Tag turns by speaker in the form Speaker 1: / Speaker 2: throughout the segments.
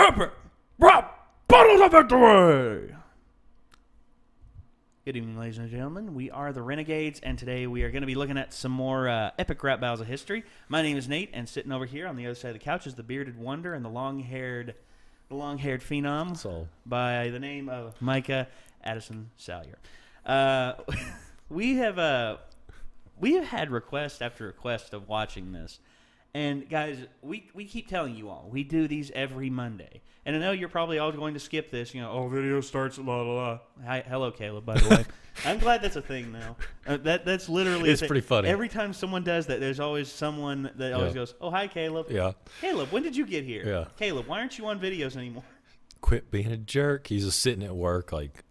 Speaker 1: epic rap battles of victory. Good evening, ladies and gentlemen. We are the Renegades, and today we are going to be looking at some more epic rap battles of history. My name is Nate, and sitting over here on the other side of the couch is the bearded wonder and the long-haired phenom by the name of Micah Addison Salyer. We have had request after request of watching this. And guys, we keep telling you all, we do these every Monday. And I know you're probably all going to skip this, video starts at la la la. Hi, hello, Caleb, by the way. I'm glad that's a thing now. That's literally
Speaker 2: it's pretty funny.
Speaker 1: Every time someone does that, there's always someone that always goes, oh, hi, Caleb.
Speaker 2: Yeah.
Speaker 1: Caleb, when did you get here?
Speaker 2: Yeah.
Speaker 1: Caleb, why aren't you on videos anymore?
Speaker 2: Quit being a jerk. He's just sitting at work like.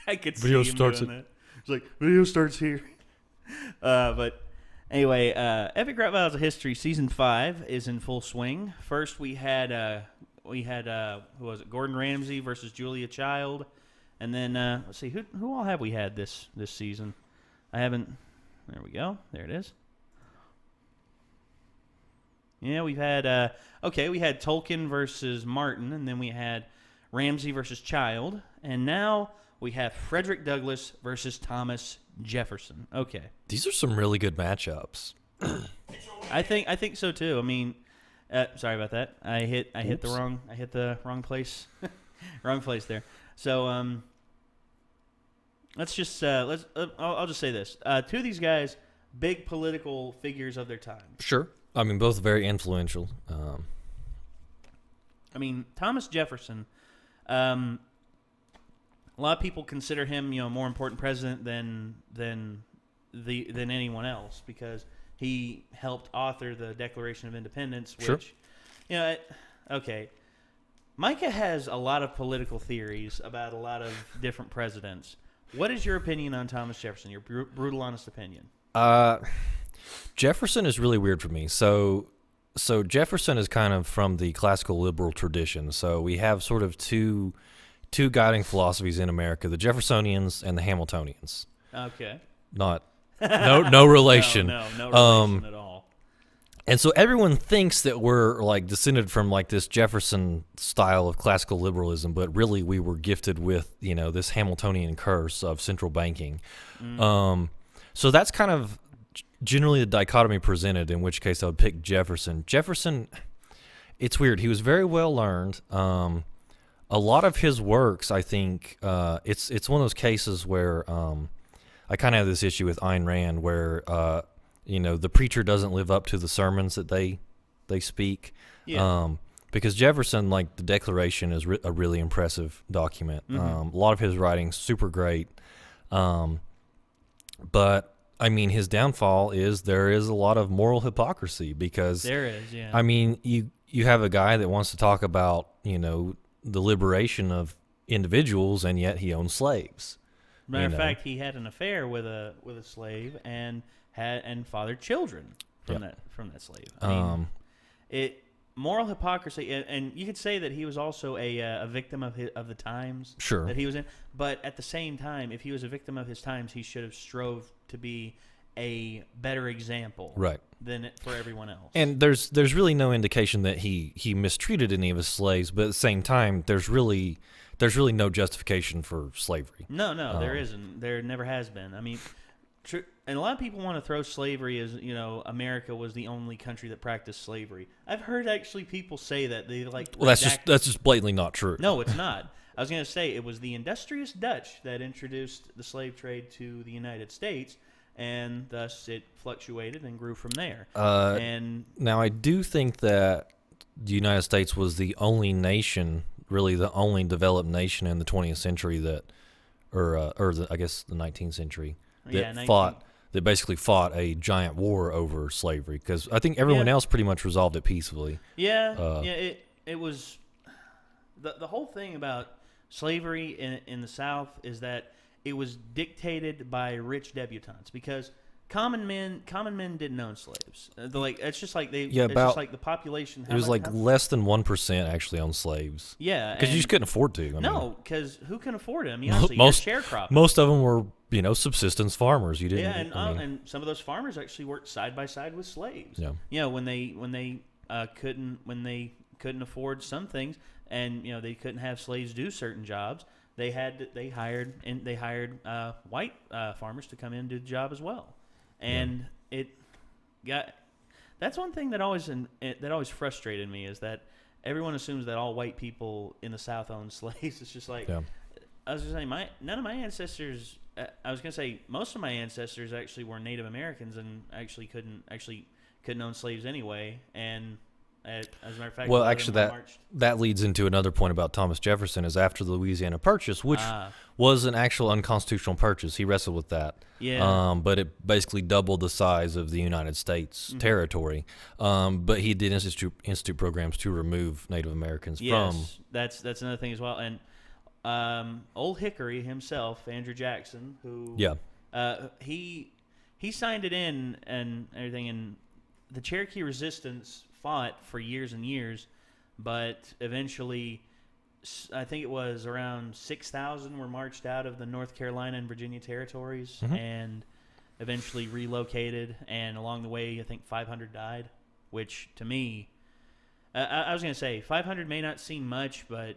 Speaker 1: I could see him doing that. It's like, video starts here. But anyway, Epic Rap Battles of History Season 5 is in full swing. First, we had who was it? Gordon Ramsay versus Julia Child, and then let's see who all have we had this season. I haven't. There we go. There it is. Yeah, we've had we had Tolkien versus Martin, and then we had Ramsay versus Child, and now we have Frederick Douglass versus Thomas Jefferson. Okay.
Speaker 2: These are some really good matchups.
Speaker 1: I think so too. I mean, sorry about that. I hit the wrong place. Wrong place there. So let's just I'll just say this. Two of these guys, big political figures of their time.
Speaker 2: Sure. I mean, both very influential.
Speaker 1: I mean, Thomas Jefferson, a lot of people consider him, a more important president than anyone else because he helped author the Declaration of Independence, which,
Speaker 2: sure.
Speaker 1: Okay. Micah has a lot of political theories about a lot of different presidents. What is your opinion on Thomas Jefferson? Your brutal, honest opinion.
Speaker 2: Jefferson is really weird for me. So Jefferson is kind of from the classical liberal tradition. So we have sort of two guiding philosophies in America: the Jeffersonians and the Hamiltonians.
Speaker 1: Okay.
Speaker 2: No relation.
Speaker 1: No relation at all.
Speaker 2: And so everyone thinks that we're like descended from like this Jefferson style of classical liberalism, but really we were gifted with, this Hamiltonian curse of central banking. So that's kind of generally the dichotomy presented, in which case I would pick Jefferson. Jefferson, it's weird. He was very well learned. A lot of his works, I think, it's one of those cases where I kind of have this issue with Ayn Rand where, the preacher doesn't live up to the sermons that they speak.
Speaker 1: Yeah.
Speaker 2: Because Jefferson, like the Declaration, is a really impressive document. A lot of his writing's super great. But, I mean, his downfall is there is a lot of moral hypocrisy because...
Speaker 1: There is, yeah.
Speaker 2: I mean, you have a guy that wants to talk about, the liberation of individuals, and yet he owns slaves.
Speaker 1: Matter of fact, he had an affair with a slave and fathered children from that slave. I mean, moral hypocrisy, and you could say that he was also a victim of the times that he was in. But at the same time, if he was a victim of his times, he should have strove to be a better example, than for everyone else.
Speaker 2: And there's really no indication that he mistreated any of his slaves, but at the same time, there's really no justification for slavery.
Speaker 1: No, there isn't. There never has been. I mean, and a lot of people want to throw slavery as, America was the only country that practiced slavery. I've heard actually people say that they like.
Speaker 2: Well, that's just blatantly not true.
Speaker 1: No, it's not. I was going to say it was the industrious Dutch that introduced the slave trade to the United States, and thus it fluctuated and grew from there.
Speaker 2: Now, I do think that the United States was the only nation, really the only developed nation in the 20th century I guess the 19th century, that basically fought a giant war over slavery, because I think everyone else pretty much resolved it peacefully.
Speaker 1: It was the whole thing about slavery in the South is that it was dictated by rich debutantes because common men didn't own slaves. It's just like just like the population.
Speaker 2: It was less than 1% actually owned slaves.
Speaker 1: Yeah,
Speaker 2: because you just couldn't afford to.
Speaker 1: Because who can afford it? I mean, honestly,
Speaker 2: most
Speaker 1: sharecropping.
Speaker 2: Most of them were subsistence farmers. You didn't.
Speaker 1: Yeah, and some of those farmers actually worked side by side with slaves.
Speaker 2: Yeah.
Speaker 1: When they couldn't afford some things, and they couldn't have slaves do certain jobs. They hired white farmers to come in and do the job as well, and that's one thing that always frustrated me, is that everyone assumes that all white people in the South owned slaves. It's just like, I was going to say, none of my ancestors. I was going to say most of my ancestors actually were Native Americans and actually couldn't own slaves anyway, and. As a matter of fact,
Speaker 2: well, actually, that leads into another point about Thomas Jefferson. Is after the Louisiana Purchase, which was an actual unconstitutional purchase, he wrestled with that.
Speaker 1: Yeah.
Speaker 2: But it basically doubled the size of the United States territory. But he did institute programs to remove Native Americans from.
Speaker 1: That's another thing as well. And Old Hickory himself, Andrew Jackson, who he signed it in and everything, and the Cherokee Resistance fought for years and years, but eventually, I think it was around 6,000 were marched out of the North Carolina and Virginia territories and eventually relocated, and along the way, I think 500 died, which to me, I was going to say, 500 may not seem much, but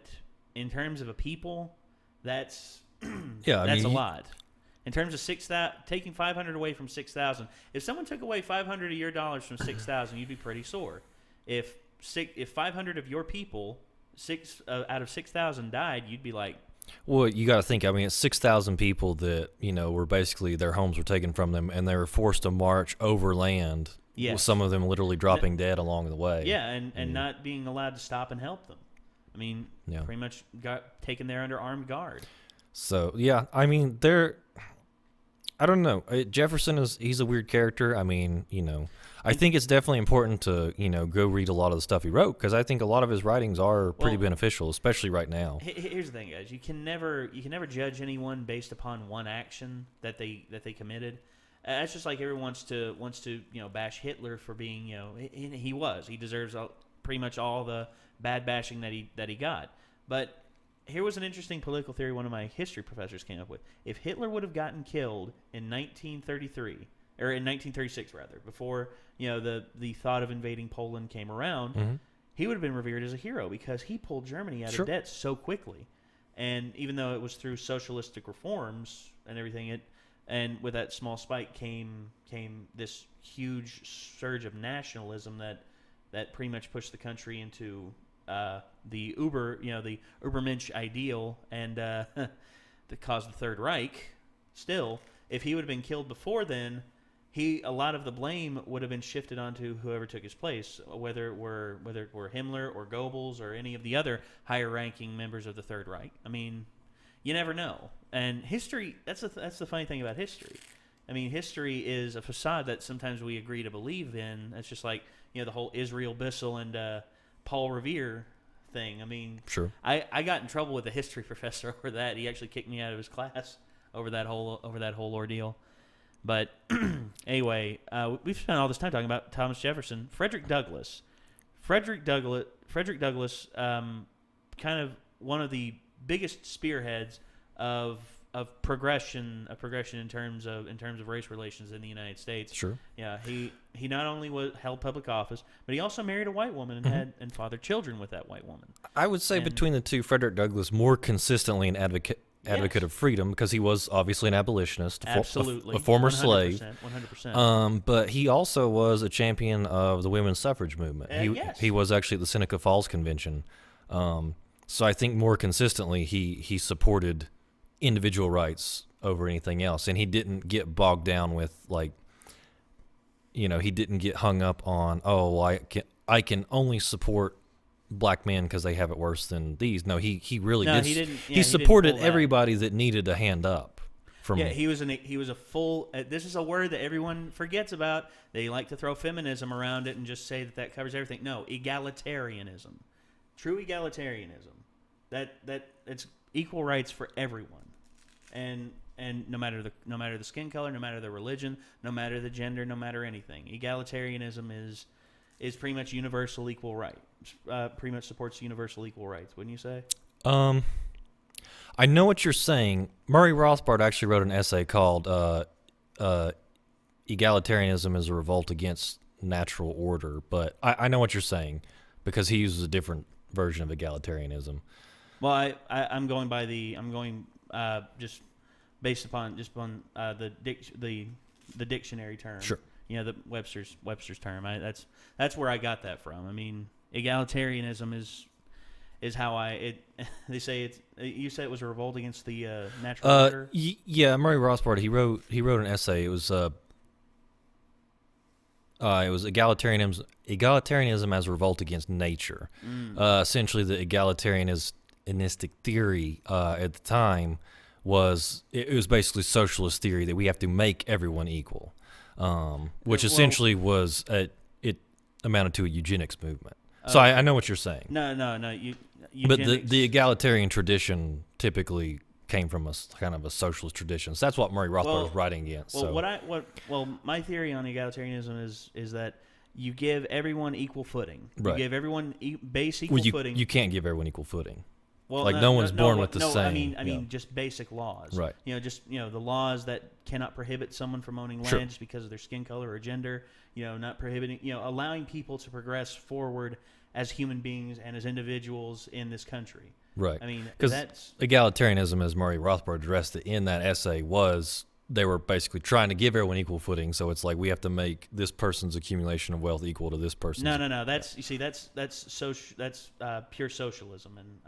Speaker 1: in terms of a people, that's a lot. In terms of taking 500 away from 6,000, if someone took away 500 of your dollars from 6,000, you'd be pretty sore. If 500 of your people, out of 6,000 died, you'd be like,
Speaker 2: well, you got to think. I mean, it's 6,000 people that were basically their homes were taken from them, and they were forced to march overland.
Speaker 1: Yes.
Speaker 2: With some of them literally dropping dead along the way.
Speaker 1: Yeah, and not being allowed to stop and help them. I mean, pretty much got taken there under armed guard.
Speaker 2: So yeah, I mean, I don't know. Jefferson he's a weird character. I mean, I think it's definitely important to, go read a lot of the stuff he wrote, because I think a lot of his writings are pretty beneficial, especially right now.
Speaker 1: Here's the thing, guys. You can never judge anyone based upon one action that they committed. That's just like everyone wants to bash Hitler for being, he deserves pretty much all the bad bashing that he got. But here was an interesting political theory one of my history professors came up with. If Hitler would have gotten killed in 1933, or in 1936 rather, before the thought of invading Poland came around, he would have been revered as a hero because he pulled Germany out of debt so quickly. And even though it was through socialistic reforms and everything, and with that small spike came this huge surge of nationalism that pretty much pushed the country into the Ubermensch ideal, and that caused the Third Reich. Still, if he would have been killed before then, a lot of the blame would have been shifted onto whoever took his place, whether it were Himmler or Goebbels or any of the other higher-ranking members of the Third Reich. I mean, you never know. And history, that's the funny thing about history. I mean, history is a facade that sometimes we agree to believe in. It's just like, the whole Israel Bissell and Paul Revere thing. I mean,
Speaker 2: sure.
Speaker 1: I got in trouble with a history professor over that. He actually kicked me out of his class over that whole ordeal. But anyway, we've spent all this time talking about Thomas Jefferson. Frederick Douglass, kind of one of the biggest spearheads of progression in terms of race relations in the United States.
Speaker 2: Sure.
Speaker 1: Yeah, he not only held public office, but he also married a white woman and fathered children with that white woman.
Speaker 2: I would say between the two, Frederick Douglass more consistently an advocate of freedom, because he was obviously an abolitionist,
Speaker 1: absolutely,
Speaker 2: a former
Speaker 1: 100%,
Speaker 2: slave.
Speaker 1: 100%.
Speaker 2: But he also was a champion of the women's suffrage movement. He was actually at the Seneca Falls Convention. So I think more consistently he supported individual rights over anything else, and he didn't get bogged down with he didn't get hung up on I can only support black men because they have it worse than these. No, he really did.
Speaker 1: He didn't.
Speaker 2: He supported everybody that needed a hand up.
Speaker 1: He was a full. This is a word that everyone forgets about. They like to throw feminism around it and just say that covers everything. No, egalitarianism, true egalitarianism. That it's equal rights for everyone, and no matter the skin color, no matter the religion, no matter the gender, no matter anything. Egalitarianism is pretty much universal equal rights. Pretty much supports universal equal rights, wouldn't you say?
Speaker 2: I know what you're saying. Murray Rothbard actually wrote an essay called "Egalitarianism is a Revolt Against Natural Order," but I know what you're saying, because he uses a different version of egalitarianism.
Speaker 1: Well, I'm going by just based upon the dictionary term.
Speaker 2: Sure.
Speaker 1: The Webster's term. That's where I got that from. I mean, egalitarianism is how they say it's. You said it was a revolt against the natural order.
Speaker 2: Yeah, Murray Rothbard. He wrote an essay. It was egalitarianism as a revolt against nature. Essentially, the egalitarianistic theory at the time was basically socialist theory that we have to make everyone equal, which essentially was it amounted to a eugenics movement. So I know what you're saying.
Speaker 1: No.
Speaker 2: But the egalitarian tradition typically came from a kind of a socialist tradition. So that's what Murray Rothbard was writing against.
Speaker 1: My theory on egalitarianism is that you give everyone equal footing.
Speaker 2: Right.
Speaker 1: You give everyone base equal footing.
Speaker 2: You can't give everyone equal footing.
Speaker 1: Well,
Speaker 2: no one's born with the same.
Speaker 1: I mean, just basic laws.
Speaker 2: Right.
Speaker 1: The laws that cannot prohibit someone from owning land
Speaker 2: Sure.
Speaker 1: just because of their skin color or gender. Not prohibiting. Allowing people to progress forward as human beings and as individuals in this country.
Speaker 2: Right.
Speaker 1: I mean,
Speaker 2: because
Speaker 1: that's
Speaker 2: egalitarianism, as Murray Rothbard addressed it in that essay, was they were basically trying to give everyone equal footing. So it's like we have to make this person's accumulation of wealth equal to this person's.
Speaker 1: No. That's pure socialism, and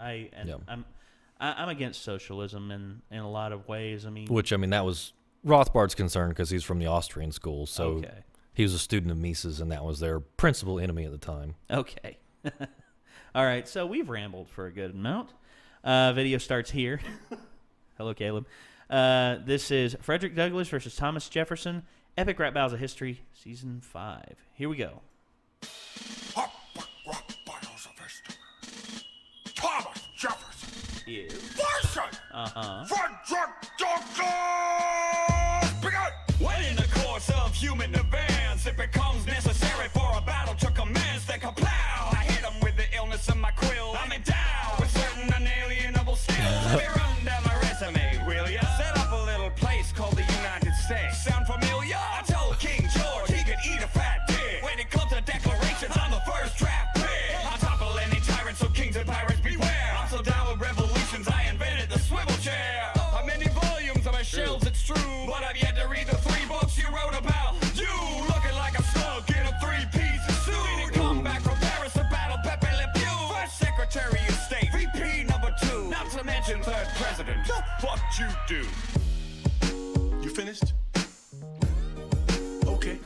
Speaker 1: I'm against socialism in a lot of ways. I mean,
Speaker 2: that was Rothbard's concern because he's from the Austrian school, so he was a student of Mises, and that was their principal enemy at the time.
Speaker 1: Okay. All right, so we've rambled for a good amount. Video starts here. Hello, Caleb. This is Frederick Douglass versus Thomas Jefferson, Epic Rap Battles of History, Season 5. Here we go.
Speaker 3: Thomas Jefferson.
Speaker 1: Yeah.
Speaker 3: Versus Frederick Douglass. Begin.
Speaker 4: When in the course of human advance, it becomes necessary for a battle to commence, then kaplow! I hit him with the illness of my quill. I'm endowed with certain unalienable skills. Let me run down my resume, will ya? Set up a little place called the United States. Sound familiar? I told King George he could eat a fat dick. When it comes to declarations, I'm the first draft pick. I topple any tyrant, so kings and pirates beware. I'm so down with revolutions, I invented the swivel chair. How many volumes on my shelves, it's true, but I've yet to read the 3 books you wrote about. You looking like a slug in a 3-piece suit. Didn't come back from Paris to battle Pepe Le Pew. First Secretary of State, VP number 2, not to mention 3rd President. What you do?
Speaker 3: You finished? Okay.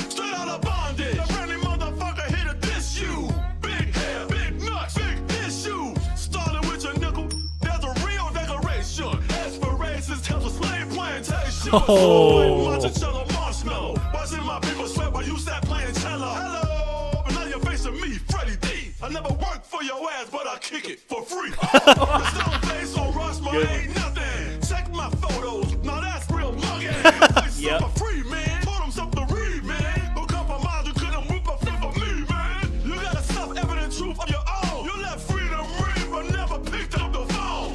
Speaker 3: Straight out of bondage. The friendly motherfucker here to diss you. Big hair, big nuts, big issue. Starting with your nickel, there's a real decoration. As for races, tells a slave plantation. Watch each other marshmallow. Watching my people sweat while you sat playing cello. Hello, but now you're facing me, Freddie D. I never worked for your ass, but I kick it for free. The stone face on Rushmore ain't nothing. Check my photos, now that's real monkey.
Speaker 1: Yep.
Speaker 3: For free, man. Told him something to read, man. Don't compromise, you couldn't move a flip of me, man. You got a self-evident truth of your own. You let freedom ring, but never picked up the phone.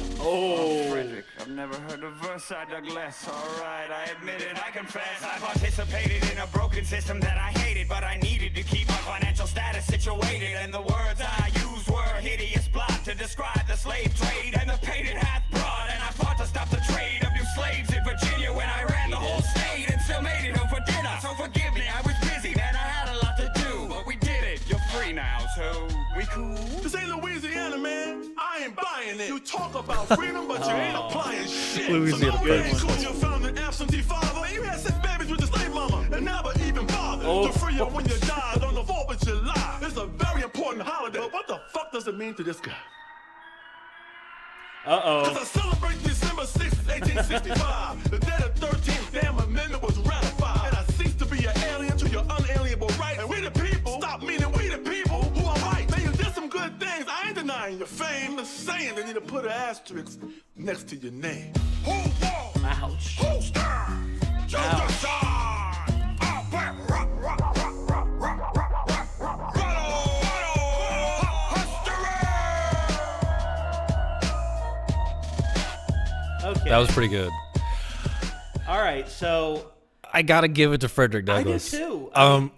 Speaker 4: Frederick, I've never heard of Versailles Douglas. Alright, I admit it, I confess. I participated in a broken system that I hated, but I needed to keep my financial status situated. And the words I used were hideous blot to describe the slave trade and the pain it hath brought. And I fought to stop the trade of new slaves in Virginia when I ran the whole state and still made it home for dinner. So forgive me, I was busy, man, I had a lot to do. But we did it, you're free now, so we cool?
Speaker 3: This ain't Louisiana, man. I ain't buying it. You talk about freedom, but you ain't applying shit.
Speaker 2: Louisiana,
Speaker 3: so no
Speaker 2: good
Speaker 3: man
Speaker 2: one.
Speaker 3: calls your founding absentee father. You had 6 babies with your slave mama and never even bothered to free you when you died on the 4th of July. It's a very important holiday. But what the fuck does it mean to this guy? Cause I celebrate December 6th, 1865. The day the 13th damn amendment was ratified. And I cease to be an alien to your unalienable rights. And we the people, stop meaning we the people who are right. Now you did some good things, I ain't denying your fame. I'm saying they need to put an asterisk next to your name. Who won?
Speaker 1: Ouch.
Speaker 3: Who stand? Just decide. I'll bet rock, rock, rock, rock, rock, rock, rock, rock.
Speaker 1: Okay.
Speaker 2: That was pretty good.
Speaker 1: All right, so
Speaker 2: I gotta give it to Frederick Douglass.
Speaker 1: I do too.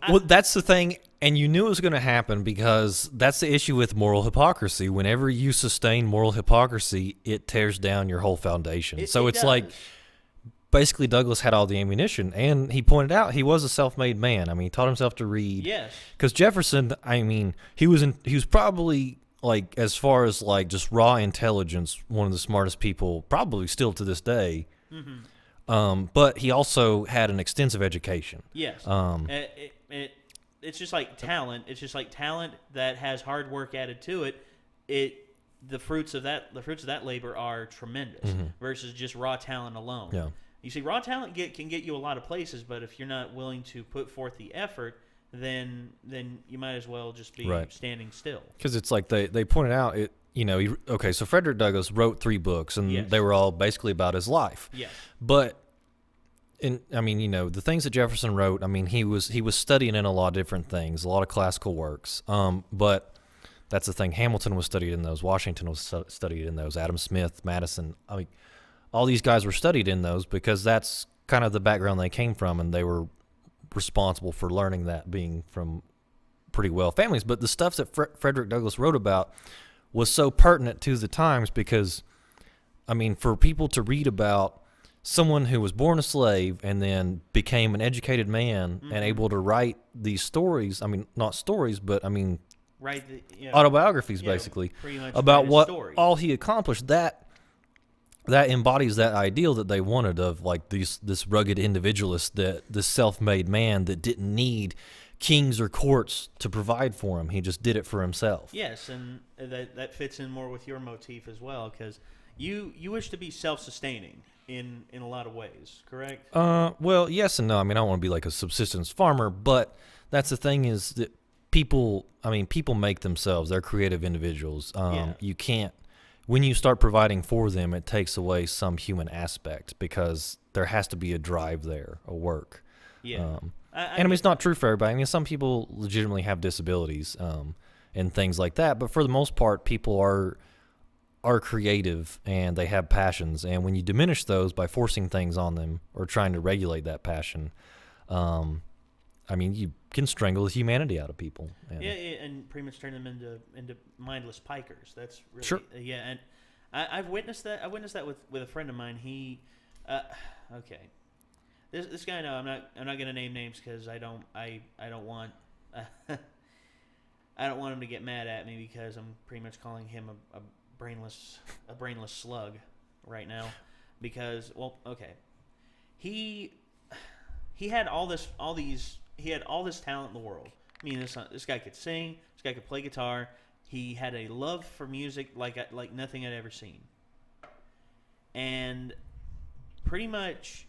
Speaker 2: Well, that's the thing, And you knew it was going to happen because that's the issue with moral hypocrisy. Whenever you sustain moral hypocrisy, it tears down your whole foundation. It's
Speaker 1: does.
Speaker 2: like basically Douglas had all the ammunition, and he pointed out he was a self-made man. I mean, he taught himself to read.
Speaker 1: Yes.
Speaker 2: Because Jefferson, I mean, he was probably, like, as far as like just raw intelligence, one of the smartest people probably still to this day. Mm-hmm. But he also had an extensive education.
Speaker 1: Yes. It's just like talent. It's just like talent that has hard work added to it. The fruits of that labor are tremendous versus just raw talent alone.
Speaker 2: Yeah.
Speaker 1: You see, raw talent can get you a lot of places, but if you're not willing to put forth the effort, then you might as well just be standing still.
Speaker 2: Because it's like they pointed out it. You know, so Frederick Douglass wrote 3 books, and they were all basically about his life.
Speaker 1: Yes.
Speaker 2: But I mean, you know, the things that Jefferson wrote, I mean, he was studying in a lot of different things, a lot of classical works. But that's the thing. Hamilton was studied in those. Washington was studied in those. Adam Smith, Madison. I mean, all these guys were studied in those because that's kind of the background they came from, and they were responsible for learning that, being from pretty well families. But the stuff that Frederick Douglass wrote about was so pertinent to the times because, I mean, for people to read about someone who was born a slave and then became an educated man and able to write these stories, I mean, not stories, but, I mean, autobiographies, basically, about what all he accomplished, that embodies that ideal that they wanted of, like, this rugged individualist, this self-made man that didn't need kings or courts to provide for him. He just did it for himself.
Speaker 1: Yes, and that fits in more with your motif as well, because you wish to be self-sustaining in a lot of ways, correct?
Speaker 2: Well, yes and no. I mean, I don't want to be like a subsistence farmer, but that's the thing is that people make themselves. They're creative individuals. You can't, when you start providing for them, it takes away some human aspect because there has to be a drive there, a work.
Speaker 1: Yeah.
Speaker 2: I mean, it's not true for everybody. I mean, some people legitimately have disabilities and things like that, but for the most part, people are creative and they have passions. And when you diminish those by forcing things on them or trying to regulate that passion, I mean, you can strangle the humanity out of people.
Speaker 1: And pretty much turn them into mindless pikers. That's really,
Speaker 2: sure.
Speaker 1: And I've witnessed that. I witnessed that with a friend of mine. He, okay. This guy, no, I'm not going to name names because I don't want I don't want him to get mad at me because I'm pretty much calling him a brainless slug right now because, well, okay, he had all this talent in the world. I mean, this guy could sing, this guy could play guitar. He had a love for music like nothing I'd ever seen, and pretty much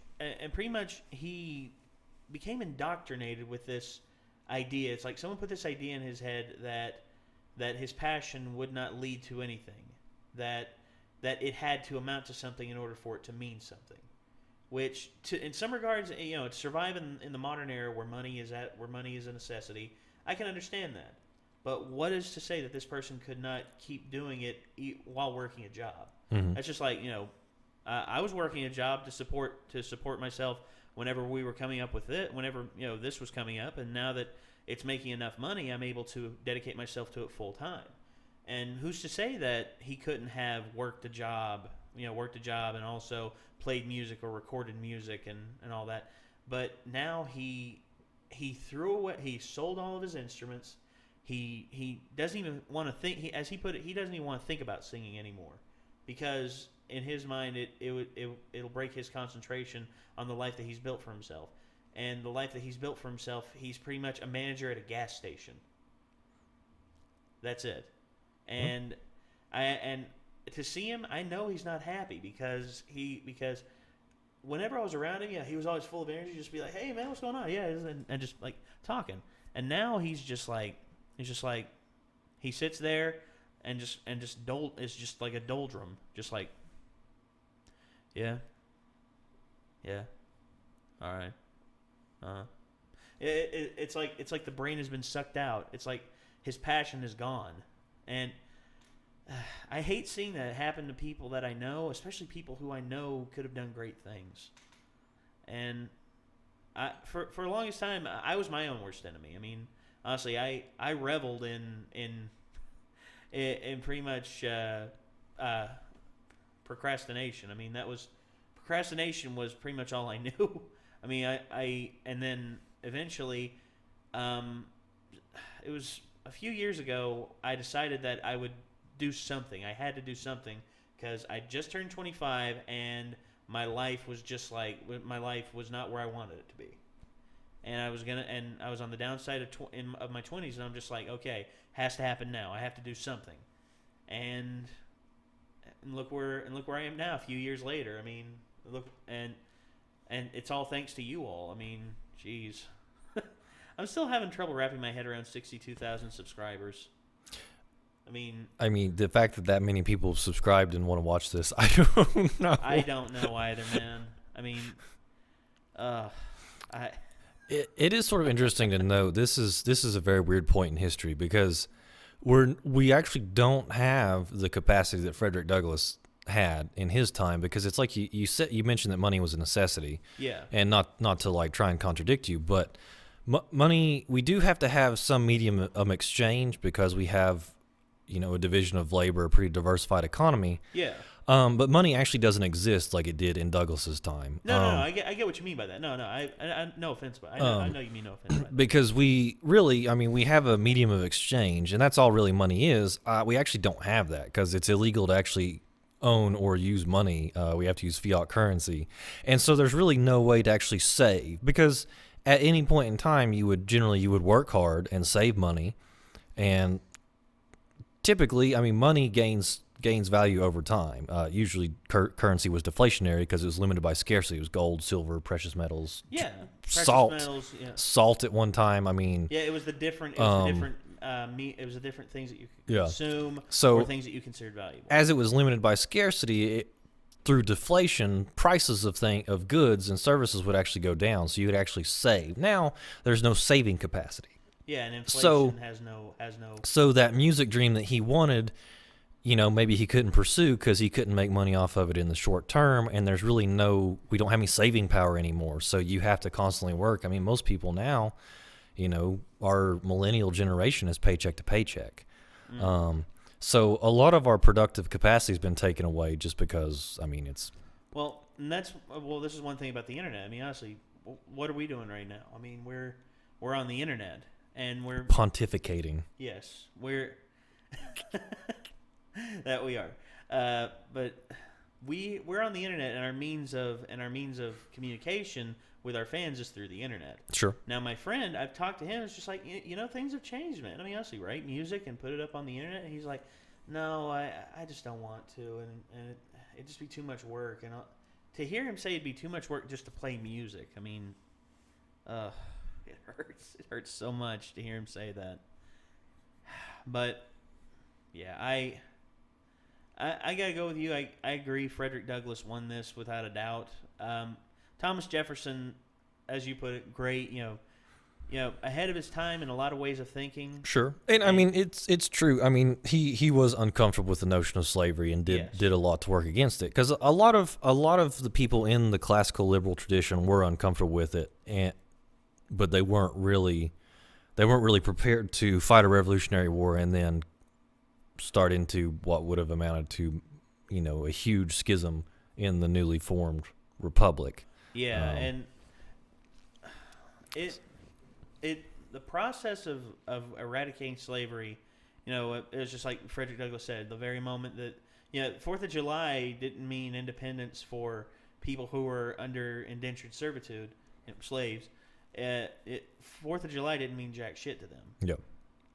Speaker 1: he became indoctrinated with this idea. It's like someone put this idea in his head that his passion would not lead to anything, that it had to amount to something in order for it to mean something. Which, in some regards, to survive in the modern era where money is a necessity, I can understand that. But what is to say that this person could not keep doing it while working a job? Mm-hmm. That's just like, I was working a job to support myself whenever we were coming up with it, whenever this was coming up, and now that it's making enough money, I'm able to dedicate myself to it full time. And who's to say that he couldn't have worked a job and also played music or recorded music and all that. But now he threw away, he sold all of his instruments. He doesn't even want to think, as he put it, he doesn't even want to think about singing anymore because in his mind it'll break his concentration on the life that he's built for himself. And the life that he's built for himself, he's pretty much a manager at a gas station. That's it. And to see him, I know he's not happy because whenever I was around him, he was always full of energy. Just be like, "Hey man, what's going on?" Yeah, and just like talking. And now he sits there and it's just like a doldrum, just like, yeah, all right, It's like the brain has been sucked out. It's like his passion is gone, and I hate seeing that happen to people that I know, especially people who I know could have done great things. And for the longest time, I was my own worst enemy. I mean, honestly, I reveled in pretty much procrastination. I mean, procrastination was pretty much all I knew. I mean, and then eventually, it was a few years ago, I decided that I would do something. I had to do something because I just turned 25 and my life was just like, my life was not where I wanted it to be. And I was on the downside of my 20s, and I'm just like, okay, has to happen now. I have to do something. And look where I am now, a few years later. I mean, look, and it's all thanks to you all. I mean, jeez. I'm still having trouble wrapping my head around 62,000 subscribers. I mean,
Speaker 2: the fact that many people subscribed and want to watch this, I don't know.
Speaker 1: I don't know either, man. I mean,
Speaker 2: It is sort of interesting to know this is a very weird point in history because we actually don't have the capacity that Frederick Douglass had in his time, because it's like you mentioned that money was a necessity.
Speaker 1: Yeah.
Speaker 2: And not to like try and contradict you, but money, we do have to have some medium of exchange because we have, a division of labor, a pretty diversified economy.
Speaker 1: Yeah.
Speaker 2: But money actually doesn't exist like it did in Douglass's time.
Speaker 1: No, I get what you mean by that. No, I no offense, but I know you mean no offense by that.
Speaker 2: Because we really, we have a medium of exchange, and that's all really money is. We actually don't have that because it's illegal to actually own or use money. We have to use fiat currency. And so there's really no way to actually save, because at any point in time you would work hard and save money, and typically, money gains value over time. Usually currency was deflationary because it was limited by scarcity. It was gold, silver, precious metals, salt.
Speaker 1: Metals, yeah.
Speaker 2: Salt at one time.
Speaker 1: It was the different things that you could consume, or things that you considered valuable.
Speaker 2: As it was limited by scarcity, through deflation, prices of goods and services would actually go down, so you would actually save. Now there's no saving capacity.
Speaker 1: Yeah, and inflation has no.
Speaker 2: So that music dream that he wanted, maybe he couldn't pursue because he couldn't make money off of it in the short term, and there's really we don't have any saving power anymore. So you have to constantly work. Most people now, our millennial generation is paycheck to paycheck. So a lot of our productive capacity has been taken away just because, it's...
Speaker 1: Well, and this is one thing about the internet. Honestly, what are we doing right now? We're on the internet, and we're...
Speaker 2: pontificating.
Speaker 1: Yes, we're... that we are. But we're on the internet, and our means of communication with our fans is through the internet.
Speaker 2: Sure.
Speaker 1: Now, my friend, I've talked to him. It's just like, things have changed, man. Honestly, write music and put it up on the internet. And he's like, no, I just don't want to, and it'd just be too much work. And to hear him say it'd be too much work just to play music, it hurts. It hurts so much to hear him say that. But yeah, I gotta go with you. I agree. Frederick Douglass won this without a doubt. Thomas Jefferson, as you put it, great. Ahead of his time in a lot of ways of thinking.
Speaker 2: Sure, and it's true. He was uncomfortable with the notion of slavery and did a lot to work against it, because a lot of the people in the classical liberal tradition were uncomfortable with it, but they weren't really prepared to fight a revolutionary war and then start into what would have amounted to, a huge schism in the newly formed republic.
Speaker 1: Yeah, and the process of eradicating slavery, it was just like Frederick Douglass said, the very moment that 4th of July didn't mean independence for people who were under indentured servitude, slaves. 4th of July didn't mean jack shit to them.
Speaker 2: Yep.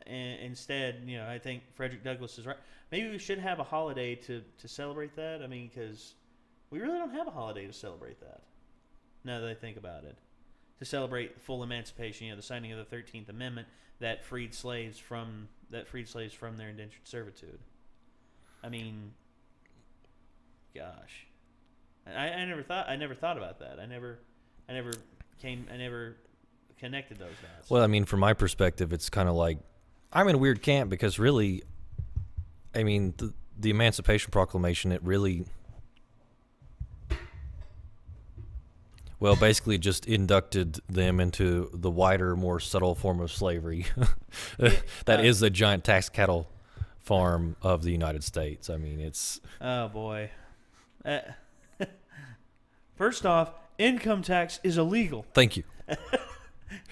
Speaker 1: And instead, I think Frederick Douglass is right. Maybe we should have a holiday to celebrate that. Because we really don't have a holiday to celebrate that. Now that I think about it, to celebrate full emancipation, the signing of the 13th Amendment that freed slaves from their indentured servitude. Gosh, I never thought about that. I never connected those dots.
Speaker 2: Well, from my perspective, it's kind of like I'm in a weird camp, because really, the Emancipation Proclamation, it really... Well, basically, just inducted them into the wider, more subtle form of slavery. That is a giant tax cattle farm of the United States. I mean, it's...
Speaker 1: Oh, boy. First off, income tax is illegal.
Speaker 2: Thank you.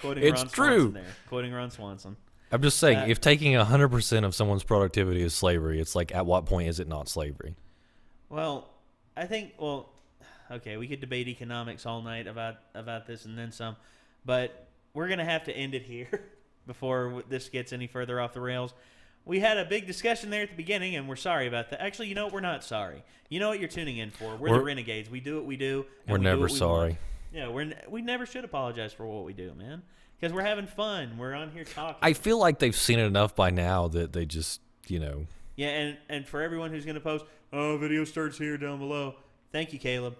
Speaker 1: Quoting
Speaker 2: It's
Speaker 1: Ron
Speaker 2: true.
Speaker 1: Swanson there. Quoting Ron Swanson.
Speaker 2: I'm just saying, if taking 100% of someone's productivity is slavery, it's like, at what point is it not slavery?
Speaker 1: Well, I think, okay, we could debate economics all night about this and then some, but we're going to have to end it here before this gets any further off the rails. We had a big discussion there at the beginning, and we're sorry about that. Actually, you know what? We're not sorry. You know what you're tuning in for. We're the Renegades. We do what we do. And
Speaker 2: We're
Speaker 1: we do
Speaker 2: never
Speaker 1: what we
Speaker 2: sorry.
Speaker 1: want. Yeah, we never should apologize for what we do, man, because we're having fun. We're on here talking.
Speaker 2: I feel like they've seen it enough by now that they just,
Speaker 1: Yeah, and for everyone who's going to post, video starts here down below. Thank you, Caleb.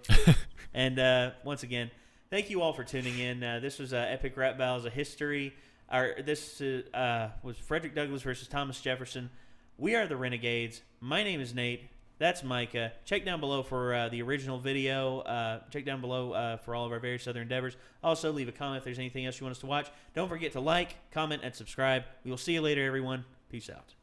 Speaker 1: And once again, thank you all for tuning in. This was Epic Rap Battles of History. This was Frederick Douglass versus Thomas Jefferson. We are the Renegades. My name is Nate. That's Micah. Check down below for the original video. Check down below for all of our various other endeavors. Also, leave a comment if there's anything else you want us to watch. Don't forget to like, comment, and subscribe. We will see you later, everyone. Peace out.